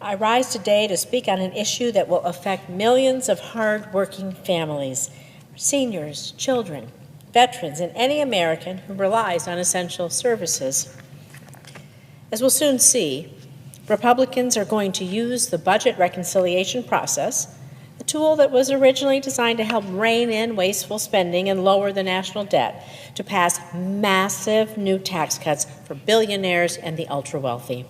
I rise today to speak on an issue that will affect millions of hard-working families, seniors, children, veterans, and any American who relies on essential services. As we'll soon see, Republicans are going to use the budget reconciliation process, a tool that was originally designed to help rein in wasteful spending and lower the national debt, to pass massive new tax cuts for billionaires and the ultra-wealthy.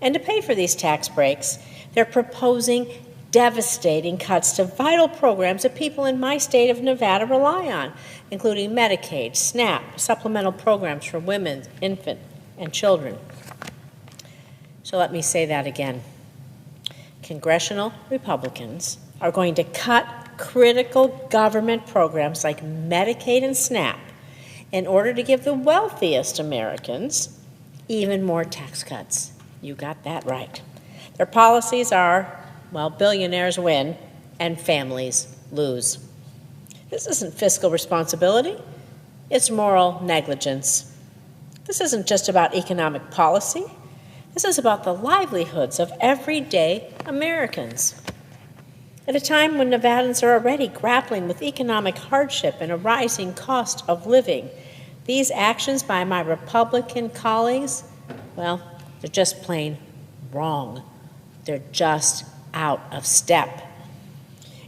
And to pay for these tax breaks, they're proposing devastating cuts to vital programs that people in my state of Nevada rely on, including Medicaid, SNAP, supplemental programs for women, infant, and children. So let me say that again. Congressional Republicans are going to cut critical government programs like Medicaid and SNAP in order to give the wealthiest Americans even more tax cuts. You got that right. Their policies are, well, billionaires win and families lose. This isn't fiscal responsibility, it's moral negligence. This isn't just about economic policy. This is about the livelihoods of everyday Americans. At a time when Nevadans are already grappling with economic hardship and a rising cost of living, these actions by my Republican colleagues, well, they're just plain wrong. They're just out of step.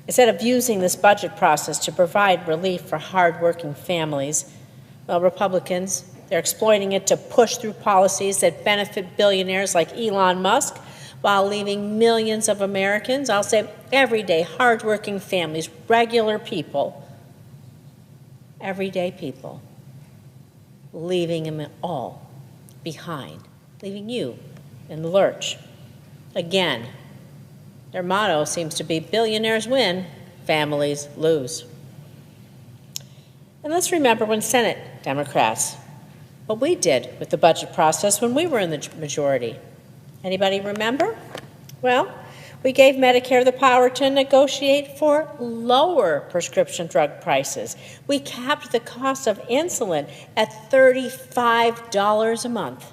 Instead of using this budget process to provide relief for hardworking families, well, Republicans, they're exploiting it to push through policies that benefit billionaires like Elon Musk while leaving millions of Americans, I'll say everyday hardworking families, regular people, everyday people, leaving them all behind, leaving you in the lurch. Again, their motto seems to be billionaires win, families lose. And let's remember when Senate Democrats, what we did with the budget process when we were in the majority. Anybody remember? Well, we gave Medicare the power to negotiate for lower prescription drug prices. We capped the cost of insulin at $35 a month.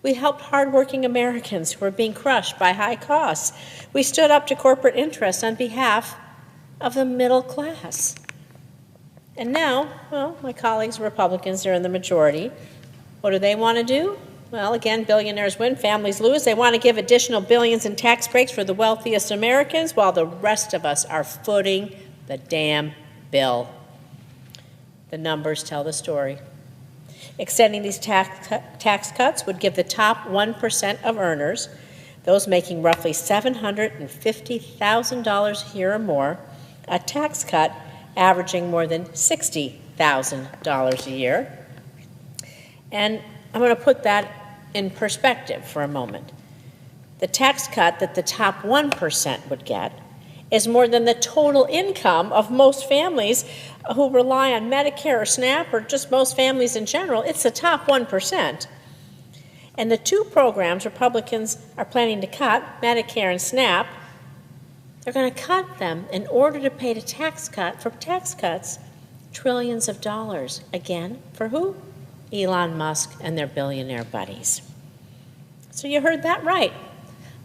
We helped hardworking Americans who were being crushed by high costs. We stood up to corporate interests on behalf of the middle class. And now, well, my colleagues, Republicans, are in the majority. What do they want to do? Well, again, billionaires win, families lose. They want to give additional billions in tax breaks for the wealthiest Americans while the rest of us are footing the damn bill. The numbers tell the story. Extending these tax cuts would give the top 1% of earners, those making roughly $750,000 a year or more, a tax cut averaging more than $60,000 a year. And I'm going to put that in perspective for a moment. The tax cut that the top 1% would get is more than the total income of most families who rely on Medicare or SNAP or just most families in general. It's the top 1%. And the two programs Republicans are planning to cut, Medicare and SNAP, they're going to cut them in order to pay for tax cuts, trillions of dollars. Again, for who? Elon Musk and their billionaire buddies. So you heard that right.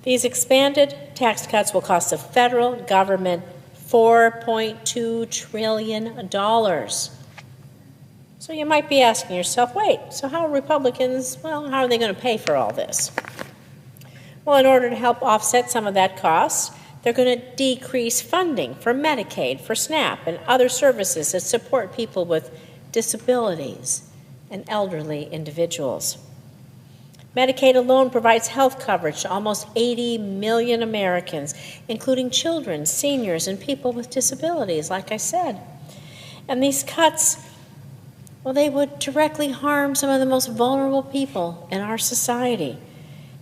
These expanded tax cuts will cost the federal government $4.2 trillion. So you might be asking yourself, wait, so how are Republicans, well, how are they going to pay for all this? Well, in order to help offset some of that cost, they're going to decrease funding for Medicaid, for SNAP, and other services that support people with disabilities and elderly individuals. Medicaid alone provides health coverage to almost 80 million Americans, including children, seniors, and people with disabilities, like I said. And these cuts, well, they would directly harm some of the most vulnerable people in our society,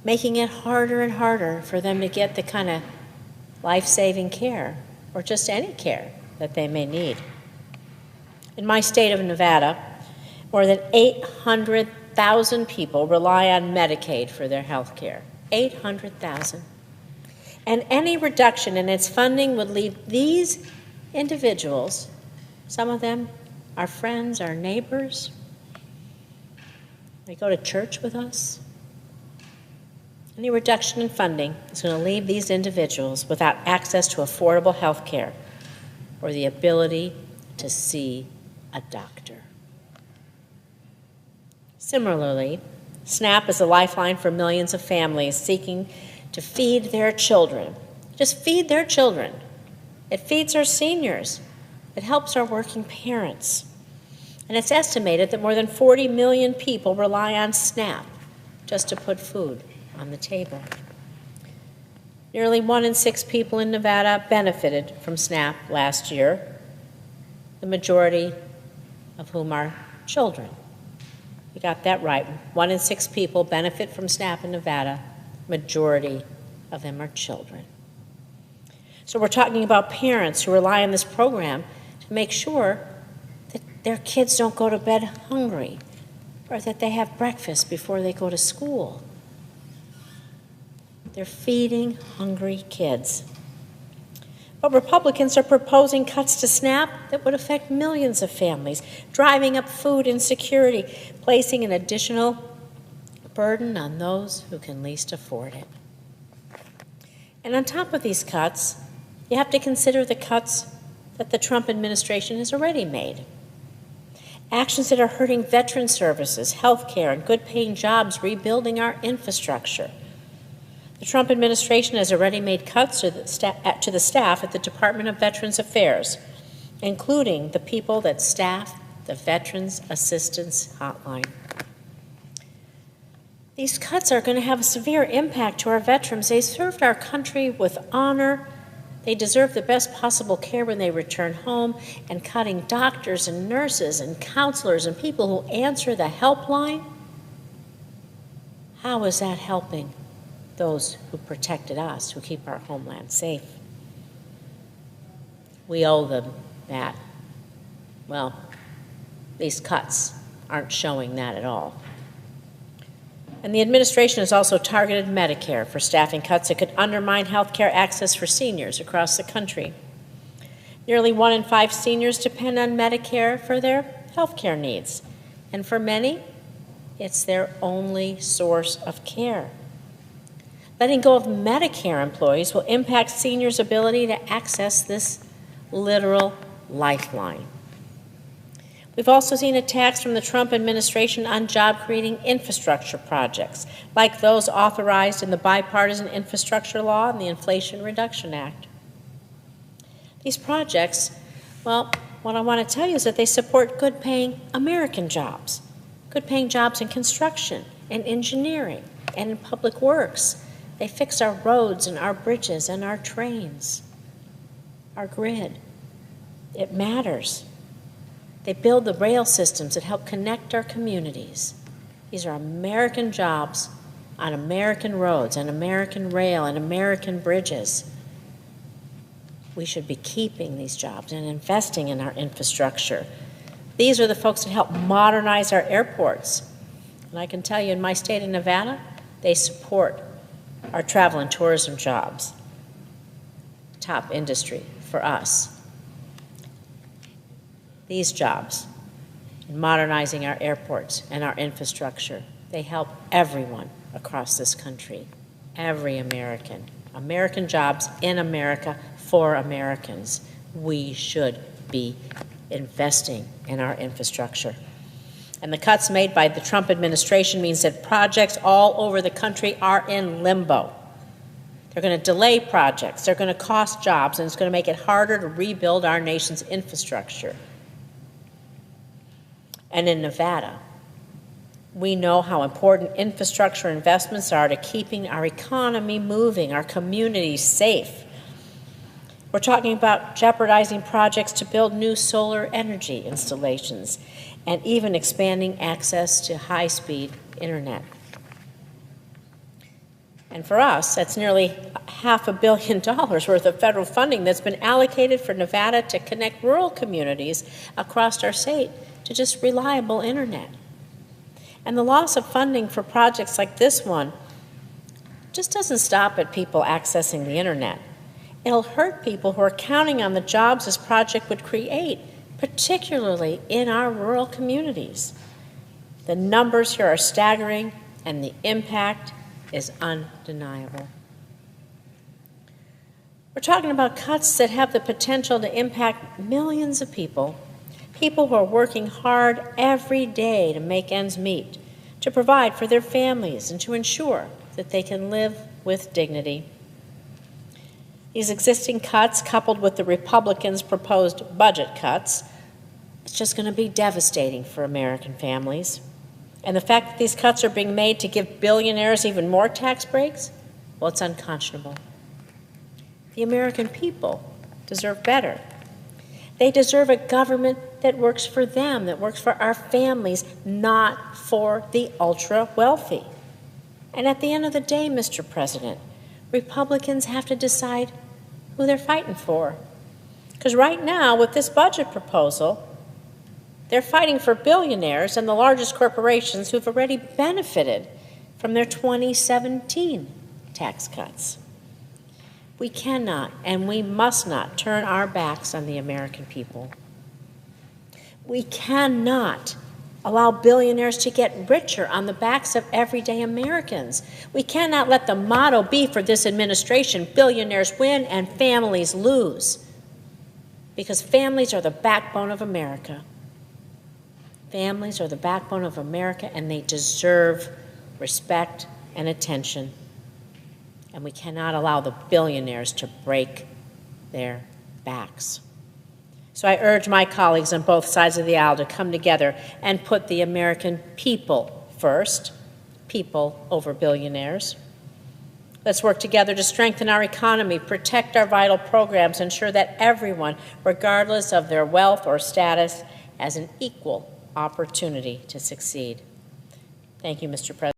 making it harder and harder for them to get the kind of life-saving care, or just any care that they may need. In my state of Nevada, more than 800,000 people rely on Medicaid for their health care. 800,000. And any reduction in its funding would leave these individuals, some of them our friends, our neighbors, they go to church with us. Any reduction in funding is going to leave these individuals without access to affordable health care or the ability to see a doctor. Similarly, SNAP is a lifeline for millions of families seeking to feed their children. Just feed their children. It feeds our seniors. It helps our working parents. And it's estimated that more than 40 million people rely on SNAP just to put food on the table. Nearly 1 in 6 people in Nevada benefited from SNAP last year, the majority of whom are children. You got that right. 1 in 6 people benefit from SNAP in Nevada. Majority of them are children. So we're talking about parents who rely on this program to make sure that their kids don't go to bed hungry or that they have breakfast before they go to school. They're feeding hungry kids. But Republicans are proposing cuts to SNAP that would affect millions of families, driving up food insecurity, placing an additional burden on those who can least afford it. And on top of these cuts, you have to consider the cuts that the Trump administration has already made. Actions that are hurting veteran services, health care, and good-paying jobs, rebuilding our infrastructure. The Trump administration has already made cuts to the staff at the Department of Veterans Affairs, including the people that staff the Veterans Assistance Hotline. These cuts are going to have a severe impact to our veterans. They served our country with honor. They deserve the best possible care when they return home, and cutting doctors and nurses and counselors and people who answer the helpline, how is that helping those who protected us, who keep our homeland safe? We owe them that. Well, these cuts aren't showing that at all. And the administration has also targeted Medicare for staffing cuts that could undermine health care access for seniors across the country. Nearly 1 in 5 seniors depend on Medicare for their health care needs, and for many, it's their only source of care. Letting go of Medicare employees will impact seniors' ability to access this literal lifeline. We've also seen attacks from the Trump administration on job-creating infrastructure projects, like those authorized in the Bipartisan Infrastructure Law and the Inflation Reduction Act. These projects, well, what I want to tell you is that they support good-paying American jobs, good-paying jobs in construction and engineering and in public works. They fix our roads and our bridges and our trains, our grid. It matters. They build the rail systems that help connect our communities. These are American jobs on American roads and American rail and American bridges. We should be keeping these jobs and investing in our infrastructure. These are the folks that help modernize our airports. And I can tell you in my state of Nevada, they support our travel and tourism jobs. Top industry for us. These jobs, in modernizing our airports and our infrastructure, they help everyone across this country, every American. American jobs in America for Americans. We should be investing in our infrastructure. And the cuts made by the Trump administration means that projects all over the country are in limbo. They're going to delay projects, they're going to cost jobs, and it's going to make it harder to rebuild our nation's infrastructure. And in Nevada, we know how important infrastructure investments are to keeping our economy moving, our communities safe. We're talking about jeopardizing projects to build new solar energy installations and even expanding access to high-speed internet. And for us, that's nearly $500 million worth of federal funding that's been allocated for Nevada to connect rural communities across our state to just reliable internet. And the loss of funding for projects like this one just doesn't stop at people accessing the internet. It'll hurt people who are counting on the jobs this project would create, particularly in our rural communities. The numbers here are staggering, and the impact is undeniable. We're talking about cuts that have the potential to impact millions of people who are working hard every day to make ends meet, to provide for their families, and to ensure that they can live with dignity. These existing cuts, coupled with the Republicans' proposed budget cuts, it's just going to be devastating for American families. And the fact that these cuts are being made to give billionaires even more tax breaks, well, it's unconscionable. The American people deserve better. They deserve a government that works for them, that works for our families, not for the ultra-wealthy. And at the end of the day, Mr. President, Republicans have to decide who they're fighting for. Because right now, with this budget proposal, they're fighting for billionaires and the largest corporations who've already benefited from their 2017 tax cuts. We cannot and we must not turn our backs on the American people. We cannot allow billionaires to get richer on the backs of everyday Americans. We cannot let the motto be for this administration, billionaires win and families lose, because families are the backbone of America. Families are the backbone of America, and they deserve respect and attention. And we cannot allow the billionaires to break their backs. So I urge my colleagues on both sides of the aisle to come together and put the American people first, people over billionaires. Let's work together to strengthen our economy, protect our vital programs, ensure that everyone, regardless of their wealth or status, has an equal opportunity to succeed. Thank you, Mr. President.